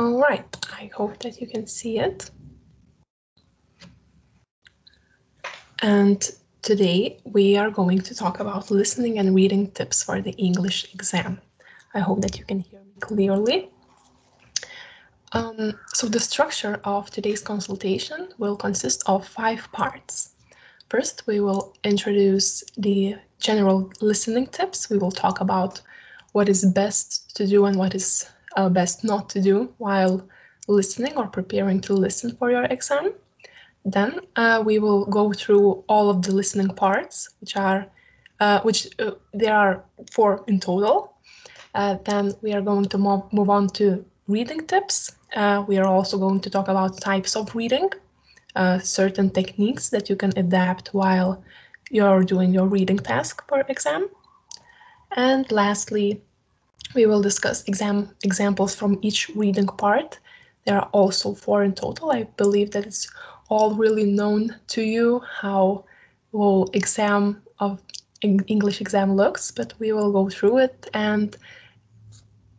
All right, I hope that you can see it. And today we are going to talk about listening and reading tips for the English exam. I hope that you can hear me clearly. So the structure of today's consultation will consist of 5 parts. First, we will introduce the general listening tips. We will talk about what is best to do and what is best not to do while listening or preparing to listen for your exam. Then we will go through all of the listening parts, there are 4 in total. Then we are going to move on to reading tips. We are also going to talk about types of reading, certain techniques that you can adapt while you're doing your reading task for exam. And lastly, we will discuss examples from each reading part. There are also 4 in total. I believe that it's all really known to you how whole exam of English exam looks, but we will go through it and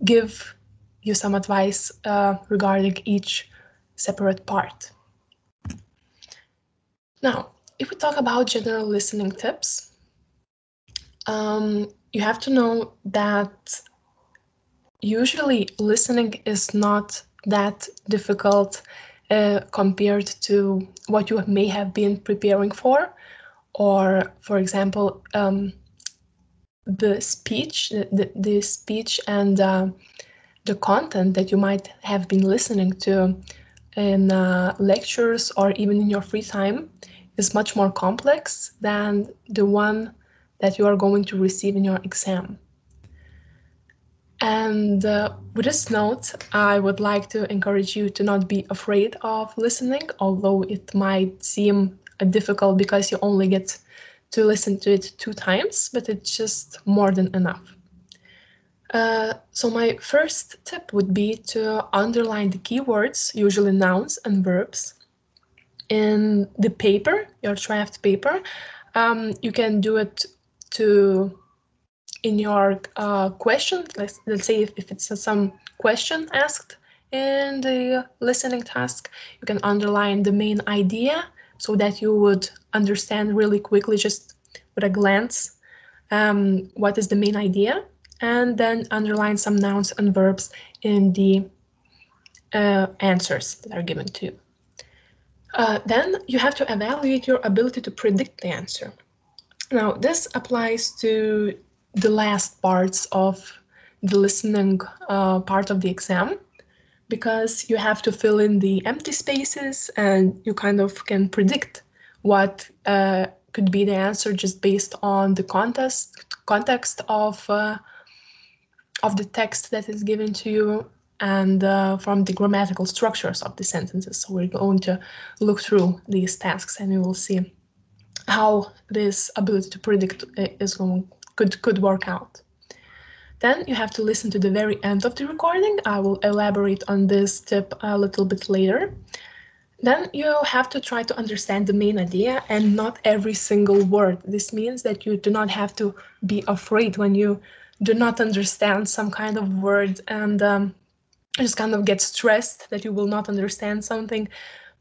give you some advice regarding each separate part. Now, if we talk about general listening tips, you have to know that usually listening is not that difficult compared to what you may have been preparing for, or for example, the speech and the content that you might have been listening to in lectures or even in your free time is much more complex than the one that you are going to receive in your exam. And with this note, I would like to encourage you to not be afraid of listening, although it might seem difficult because you only get to listen to it 2 times, but it's just more than enough. So my first tip would be to underline the keywords, usually nouns and verbs, in the paper, your draft paper. You can do it in your question. Let's say if it's some question asked in the listening task, you can underline the main idea so that you would understand really quickly, just with a glance, what is the main idea, and then underline some nouns and verbs in the answers that are given to you. Then you have to evaluate your ability to predict the answer. Now, this applies to the last parts of the listening part of the exam, because you have to fill in the empty spaces and you kind of can predict what could be the answer just based on the context of the text that is given to you and from the grammatical structures of the sentences. So we're going to look through these tasks and we will see how this ability to predict could work out. Then you have to listen to the very end of the recording. I will elaborate on this tip a little bit later. Then you have to try to understand the main idea and not every single word. This means that you do not have to be afraid when you do not understand some kind of word and just kind of get stressed that you will not understand something.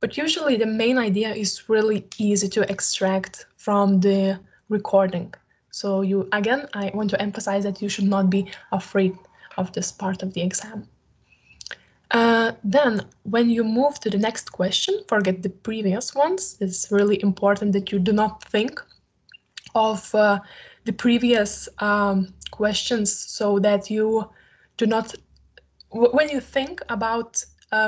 But usually the main idea is really easy to extract from the recording. So I want to emphasize that you should not be afraid of this part of the exam. Then when you move to the next question, forget the previous ones. It's really important that you do not think of the previous questions, so that you do not, when you think about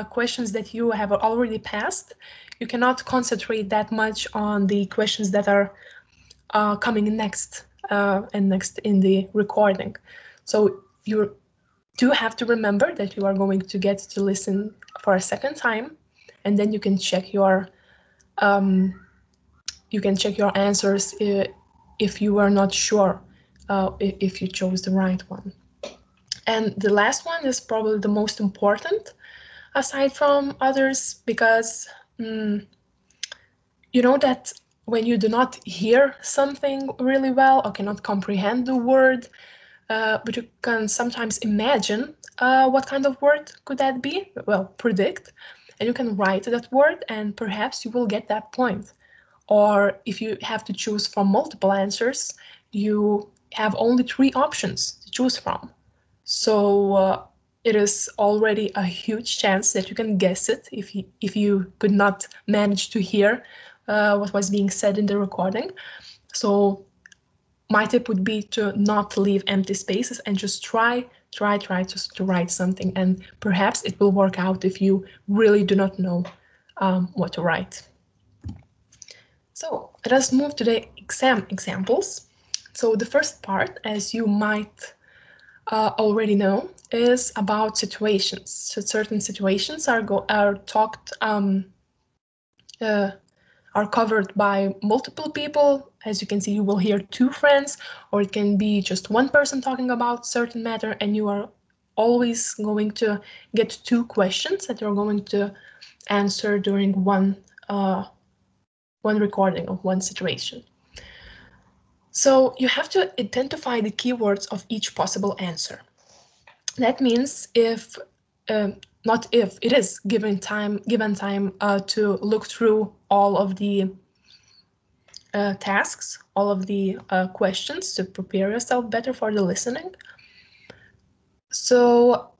questions that you have already passed, you cannot concentrate that much on the questions that are coming next in the recording. So you do have to remember that you are going to get to listen for a second time, and then you can check your answers if you are not sure if you chose the right one. And the last one is probably the most important, aside from others, because you know that when you do not hear something really well or cannot comprehend the word, but you can sometimes imagine what kind of word could that be? Well, predict, and you can write that word and perhaps you will get that point. Or if you have to choose from multiple answers, you have only 3 options to choose from. So it is already a huge chance that you can guess it if you could not manage to hear what was being said in the recording. So my tip would be to not leave empty spaces and just try to write something, and perhaps it will work out if you really do not know what to write. So let us move to the exam examples. So the first part, as you might already know, is about situations. So certain situations are talked are covered by multiple people. As you can see, you will hear 2 friends, or it can be just one person talking about certain matter, and you are always going to get 2 questions that you're going to answer during one recording of one situation. So you have to identify the keywords of each possible answer. That means if not if it is given time to look through all of the tasks, all of the questions to prepare yourself better for the listening. So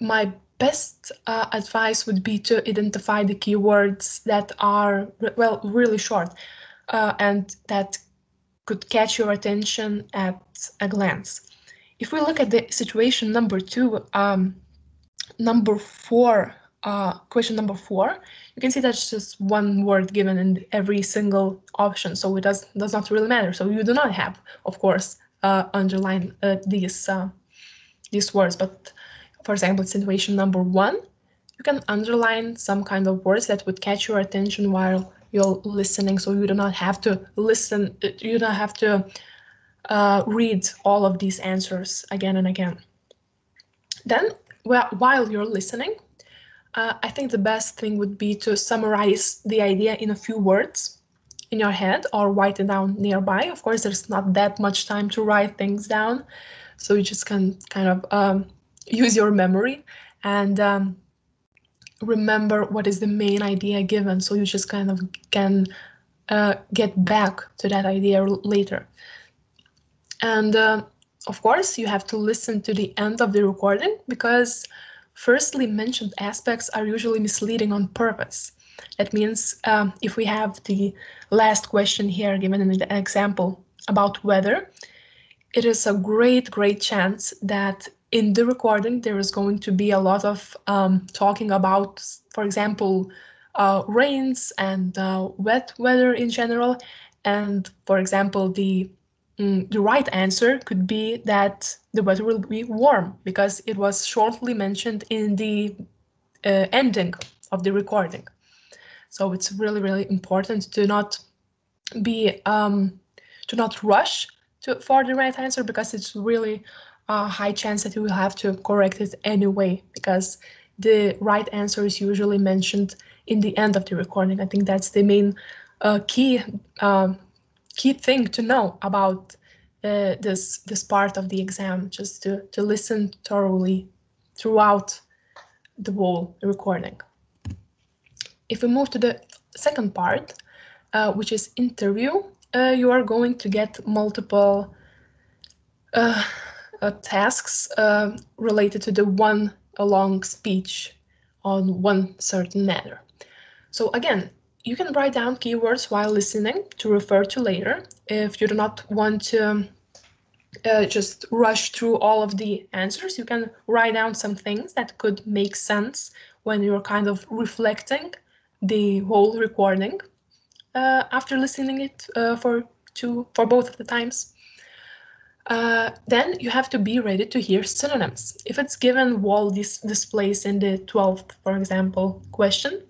my best advice would be to identify the keywords that are really short and that could catch your attention at a glance. If we look at the situation number 2, number 4, question number 4, you can see that's just one word given in every single option, so it does not really matter. So you do not have, of course, underline these words, but for example, situation number 1, you can underline some kind of words that would catch your attention while you're listening, so you do not have to listen, you don't have to read all of these answers again and again. Then, while you're listening, I think the best thing would be to summarize the idea in a few words in your head or write it down nearby. Of course, there's not that much time to write things down, so you just can kind of use your memory and remember what is the main idea given, so you just kind of can get back to that idea later. And of course, you have to listen to the end of the recording, because firstly mentioned aspects are usually misleading on purpose. That means if we have the last question here given in the example about weather, it is a great chance that in the recording there is going to be a lot of talking about, for example, rains and wet weather in general. And for example, the right answer could be that the weather will be warm, because it was shortly mentioned in the ending of the recording. So it's really important to not be to not rush for the right answer, because it's really a high chance that you will have to correct it anyway, because the right answer is usually mentioned in the end of the recording. I think that's the main key thing to know about this part of the exam, just to listen thoroughly throughout the whole recording. If we move to the second part, which is interview, you are going to get multiple tasks related to the one long speech on one certain matter. So again, you can write down keywords while listening to refer to later if you do not want to just rush through all of the answers. You can write down some things that could make sense when you're kind of reflecting the whole recording after listening it for both of the times. Then you have to be ready to hear synonyms. If it's given wall displays in the 12th, for example, question,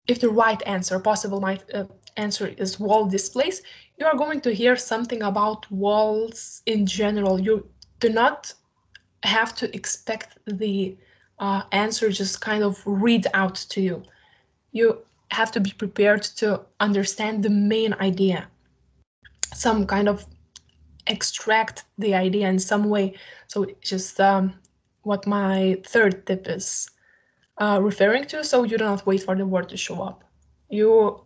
if the right answer, possible answer is wall displays, you are going to hear something about walls in general. You do not have to expect the answer just kind of read out to you. You have to be prepared to understand the main idea. Some kind of extract the idea in some way. So just what my third tip is referring to. So you do not wait for the word to show up. You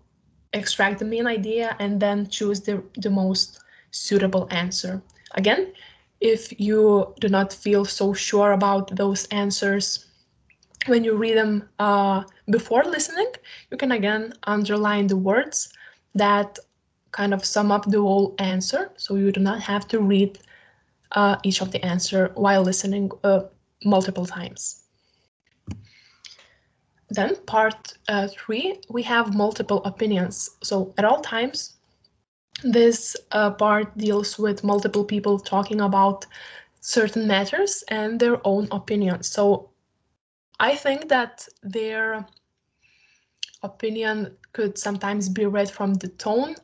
extract the main idea and then choose the most suitable answer. Again, if you do not feel so sure about those answers when you read them before listening, you can again underline the words that kind of sum up the whole answer, so you do not have to read each of the answer while listening multiple times. Then part 3, we have multiple opinions. So at all times, this part deals with multiple people talking about certain matters and their own opinions. So I think that their opinion could sometimes be read from the tone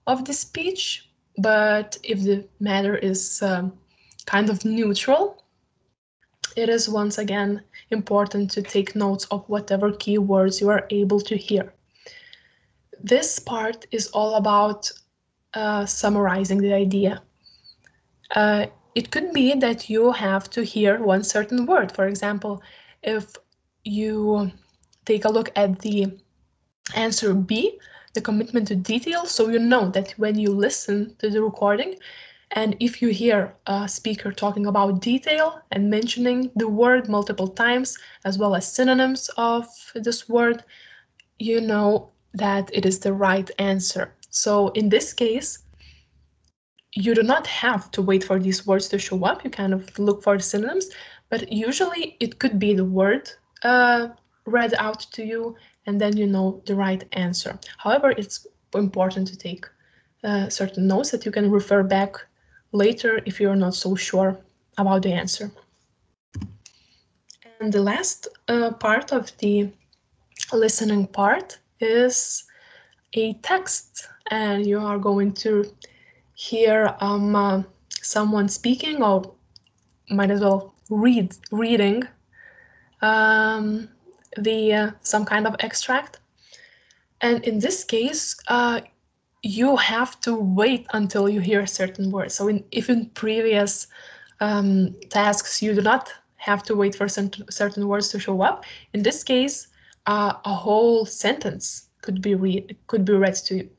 of the speech, but if the matter is kind of neutral, it is once again important to take notes of whatever keywords you are able to hear. This part is all about summarizing the idea. It could be that you have to hear one certain word. For example, if you take a look at the answer B, the commitment to detail, so you know that when you listen to the recording, and if you hear a speaker talking about detail and mentioning the word multiple times, as well as synonyms of this word, you know that it is the right answer. So in this case, you do not have to wait for these words to show up. You kind of look for the synonyms, but usually it could be the word read out to you, and then you know the right answer. However, it's important to take certain notes that you can refer back later if you're not so sure about the answer. And the last part of the listening part is a text, and you are going to hear someone speaking, or might as well reading some kind of extract. And in this case, you have to wait until you hear certain words. So if in previous tasks you do not have to wait for certain words to show up, in this case, a whole sentence could be read to you.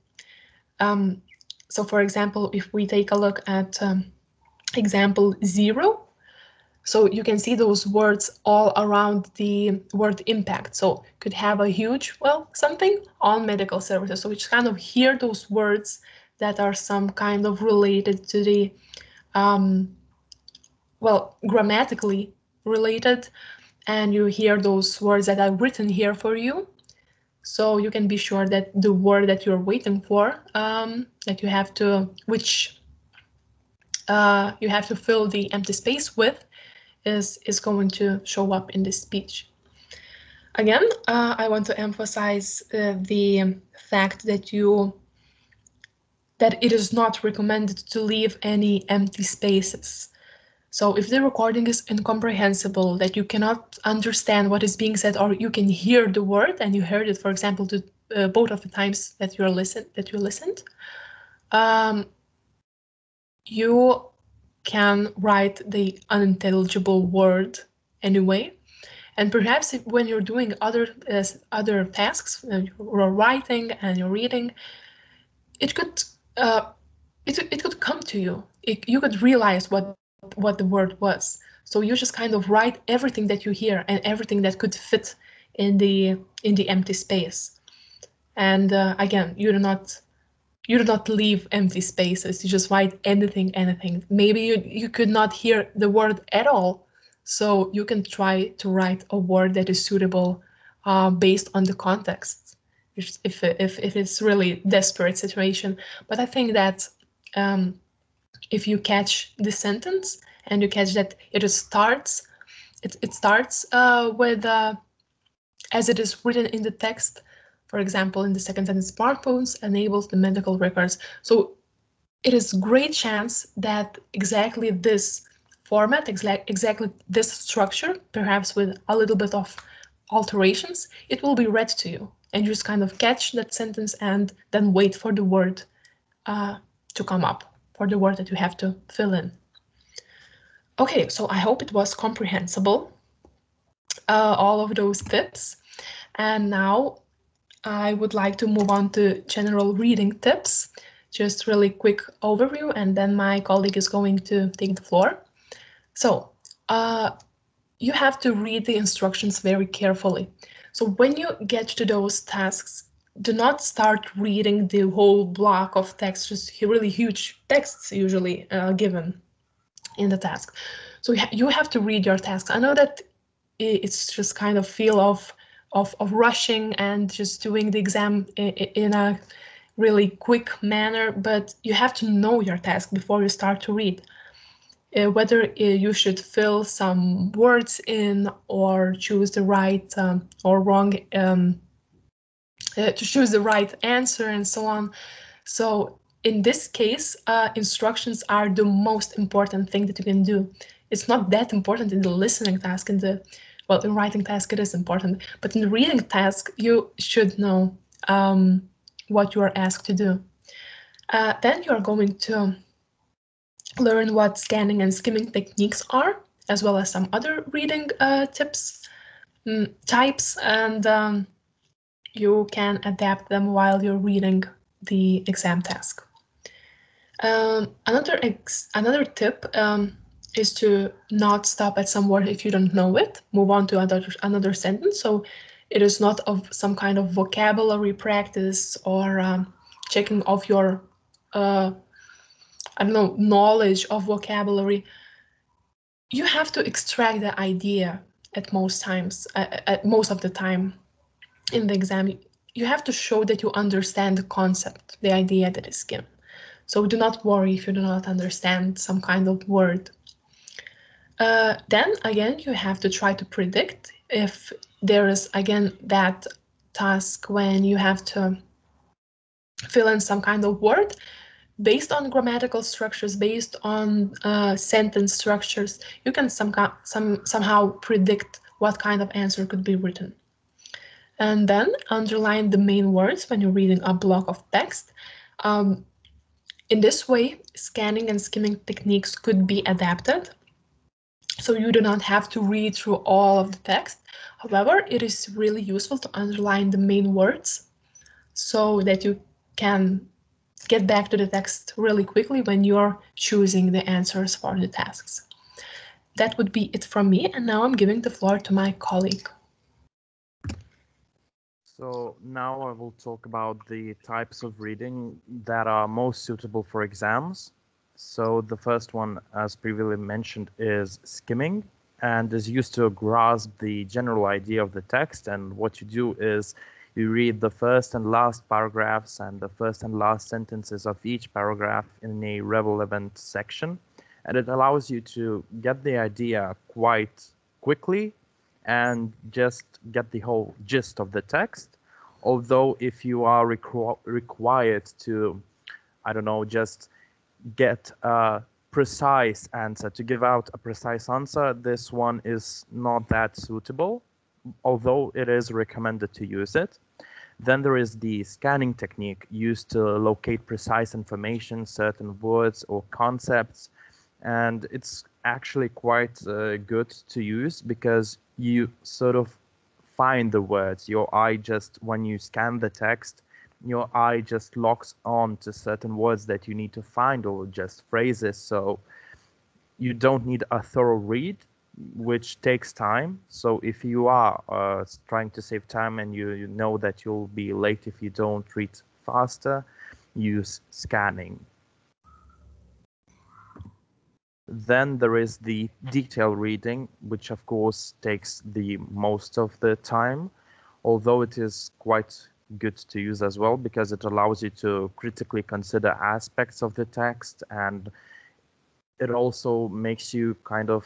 So for example, if we take a look at example 0, so you can see those words all around the word impact. So could have a huge, something on medical services. So you just kind of hear those words that are some kind of related to the, grammatically related, and you hear those words that are written here for you. So you can be sure that the word that you're waiting for, that you have to, you have to fill the empty space with, is going to show up in this speech. Again, I want to emphasize the fact that it is not recommended to leave any empty spaces. So if the recording is incomprehensible, that you cannot understand what is being said, or you can hear the word and you heard it, for example, to both of the times that you listened, you can write the unintelligible word anyway. And perhaps when you're doing other tasks, you're writing and you're reading, it could come to you. You could realize what the word was. So you just kind of write everything that you hear and everything that could fit in the empty space. And again, you do not leave empty spaces. You just write anything. Maybe you could not hear the word at all, so you can try to write a word that is suitable based on the context, if it's really desperate situation. But I think that if you catch the sentence and you catch that it starts with as it is written in the text. For example, in the second sentence, smartphones enables the medical records. So it is great chance that exactly this format, exactly this structure, perhaps with a little bit of alterations, it will be read to you. And you just kind of catch that sentence and then wait for the word to come up for the word that you have to fill in. Okay, so I hope it was comprehensible, all of those tips. And now I would like to move on to general reading tips. Just really quick overview, and then my colleague is going to take the floor. So you have to read the instructions very carefully. So when you get to those tasks, do not start reading the whole block of text, just really huge texts usually given in the task. So you have to read your tasks. I know that it's just kind of feel of rushing and just doing the exam in a really quick manner, but you have to know your task before you start to read. Whether you should fill some words in or choose the right or wrong, to choose the right answer and so on. So in this case, instructions are the most important thing that you can do. It's not that important in the listening task. In writing task it is important, but in the reading task you should know what you are asked to do. Then you are going to learn what scanning and skimming techniques are, as well as some other reading tips, types, and you can adapt them while you're reading the exam task. Another tip is to not stop at some word if you don't know it. Move on to another sentence. So it is not of some kind of vocabulary practice or checking of your knowledge of vocabulary. You have to extract the idea at most of the time in the exam. You have to show that you understand the concept, the idea that is given. So do not worry if you do not understand some kind of word. Then again, you have to try to predict if there is again that task when you have to fill in some kind of word based on grammatical structures, based on sentence structures. You can somehow predict what kind of answer could be written. And then underline the main words when you're reading a block of text. In this way, scanning and skimming techniques could be adapted, so you do not have to read through all of the text. However, it is really useful to underline the main words so that you can get back to the text really quickly when you're choosing the answers for the tasks. That would be it from me, and now I'm giving the floor to my colleague. So now I will talk about the types of reading that are most suitable for exams. So the first one, as previously mentioned, is skimming, and is used to grasp the general idea of the text. And what you do is you read the first and last paragraphs and the first and last sentences of each paragraph in a relevant section. And it allows you to get the idea quite quickly and just get the whole gist of the text. Although if you are required to, I don't know, just get a precise answer, to give out a precise answer, this one is not that suitable, although it is recommended to use it. Then there is the scanning technique used to locate precise information, certain words or concepts. And it's actually quite good to use because you sort of find the words. Your eye just, when you scan the text, your eye just locks on to certain words that you need to find, or just phrases. So you don't need a thorough read, which takes time. So if you are trying to save time and you know that you'll be late if you don't read faster, use scanning. Then there is the detail reading, which of course takes the most of the time, although it is quite good to use as well because it allows you to critically consider aspects of the text, and it also makes you kind of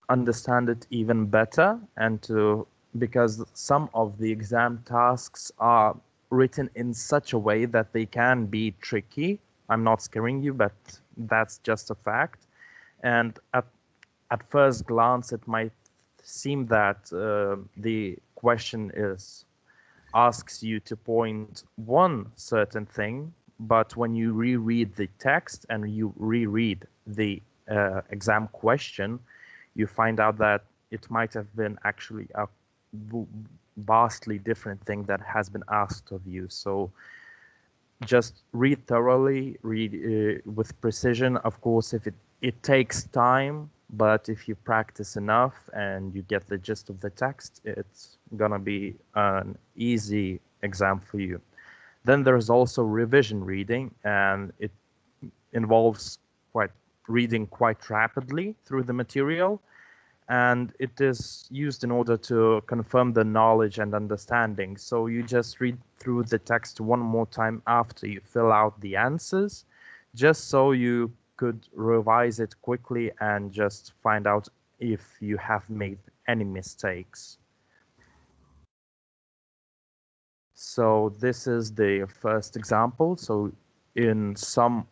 understand it even better, and because some of the exam tasks are written in such a way that they can be tricky. I'm not scaring you, but that's just a fact. And at first glance, it might seem that the question asks you to point one certain thing, but when you reread the text and you reread the exam question, you find out that it might have been actually a vastly different thing that has been asked of you. So just read thoroughly, read with precision. Of course, if it takes time, but if you practice enough and you get the gist of the text, it's gonna be an easy exam for you. Then there's also revision reading, and it involves reading quite rapidly through the material, and it is used in order to confirm the knowledge and understanding. So you just read through the text one more time after you fill out the answers, just so you could revise it quickly and just find out if you have made any mistakes. So this is the first example. So in some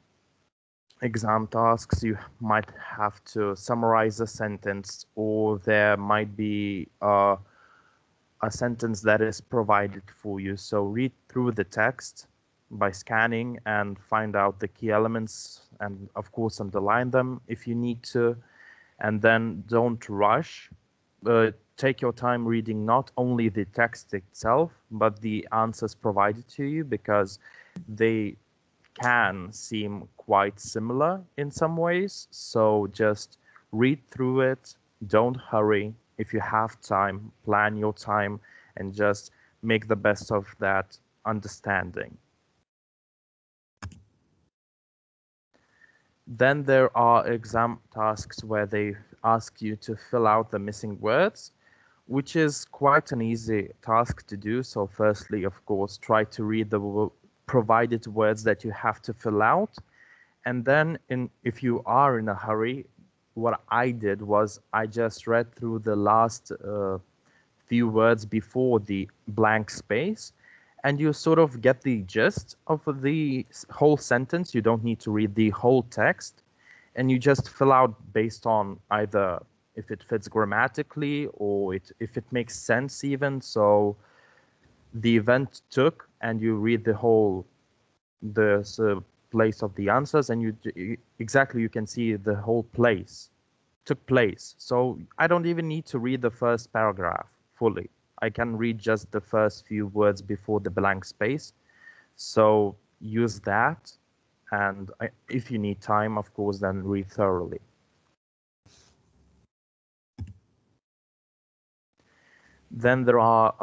exam tasks, you might have to summarize a sentence, or there might be a sentence that is provided for you. So read through the text by scanning and find out the key elements, and of course underline them if you need to, and then don't rush. Take your time reading not only the text itself, but the answers provided to you, because they can seem quite similar in some ways. So just read through it, don't hurry. If you have time, plan your time and just make the best of that understanding. Then there are exam tasks where they ask you to fill out the missing words, which is quite an easy task to do. So firstly, of course, try to read the provided words that you have to fill out. And then if you are in a hurry, what I did was I just read through the last few words before the blank space, and you sort of get the gist of the whole sentence. You don't need to read the whole text, and you just fill out based on either if it fits grammatically or if it makes sense even. So the event took, and you read the whole place of the answers, and you can see the whole place took place. So I don't even need to read the first paragraph fully. I can read just the first few words before the blank space. So use that, and if you need time, of course, then read thoroughly. Then there are,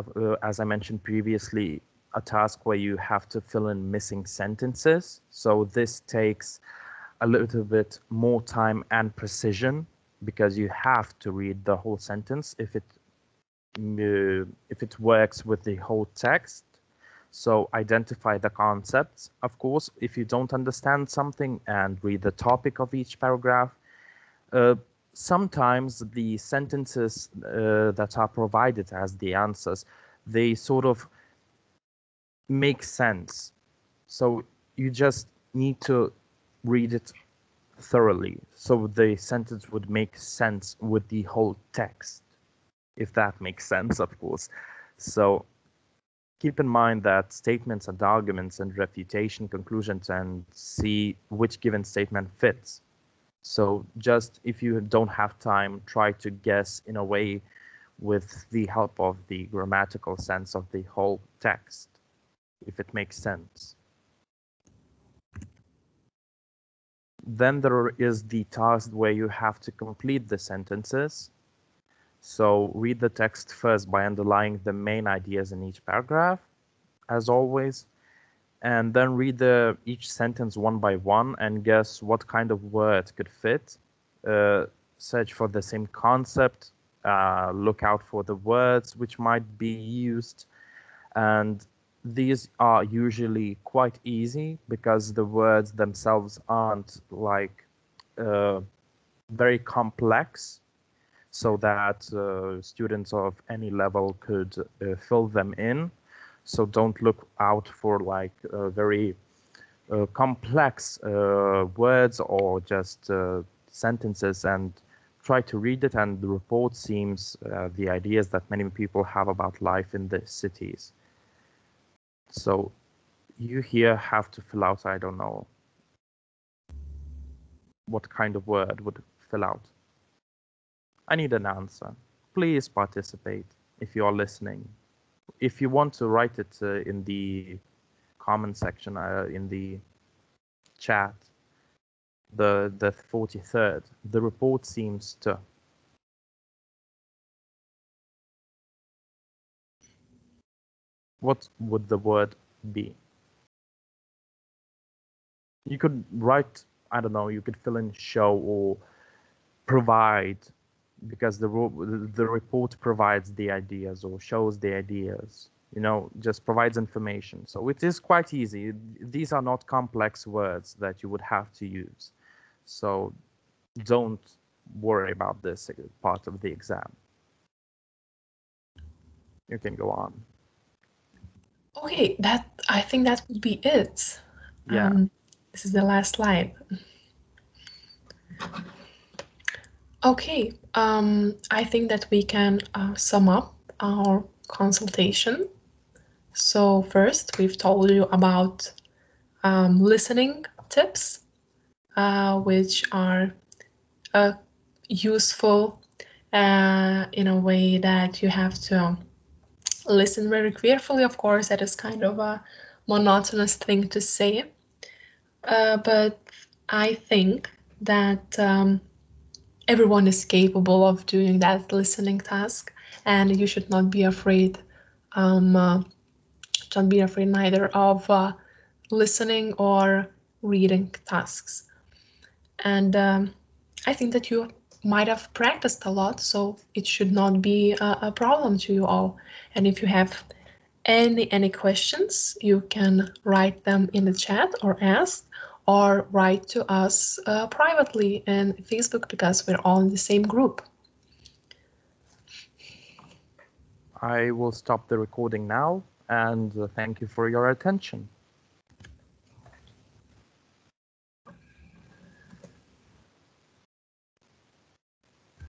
as I mentioned previously, a task where you have to fill in missing sentences. So this takes a little bit more time and precision, because you have to read the whole sentence if it works with the whole text. So identify the concepts. Of course, if you don't understand something, and read the topic of each paragraph. Sometimes the sentences that are provided as the answers, they sort of make sense. So you just need to read it thoroughly, so the sentence would make sense with the whole text, if that makes sense, of course. So keep in mind that statements and arguments and refutation, conclusions, and see which given statement fits. So just if you don't have time, try to guess in a way with the help of the grammatical sense of the whole text, if it makes sense. Then there is the task where you have to complete the sentences. So read the text first by underlining the main ideas in each paragraph, as always, and then read each sentence one by one and guess what kind of word could fit. Search for the same concept, look out for the words which might be used, and these are usually quite easy because the words themselves aren't like very complex, so that students of any level could fill them in. So don't look out for like very complex words or just sentences, and try to read it. And the report seems the ideas that many people have about life in the cities. So you here have to fill out, I don't know, what kind of word would fill out. I need an answer. Please participate if you are listening. If you want to write it in the comment section, in the chat, the 43rd, the report seems to. What would the word be? You could write, I don't know, you could fill in show or provide, because the report provides the ideas or shows the ideas, you know, just provides information. So it is quite easy. These are not complex words that you would have to use. So don't worry about this part of the exam. You can go on. Okay, I think that would be it. Yeah. This is the last slide. Okay, I think that we can sum up our consultation. So first, we've told you about listening tips, which are useful in a way that you have to listen very carefully. Of course, that is kind of a monotonous thing to say, but I think that everyone is capable of doing that listening task, and you should not be afraid. Don't be afraid neither of listening or reading tasks. And I think that you might have practiced a lot, so it should not be a problem to you all. And if you have any questions, you can write them in the chat or ask, or write to us privately in Facebook, because we're all in the same group. I will stop the recording now, and thank you for your attention.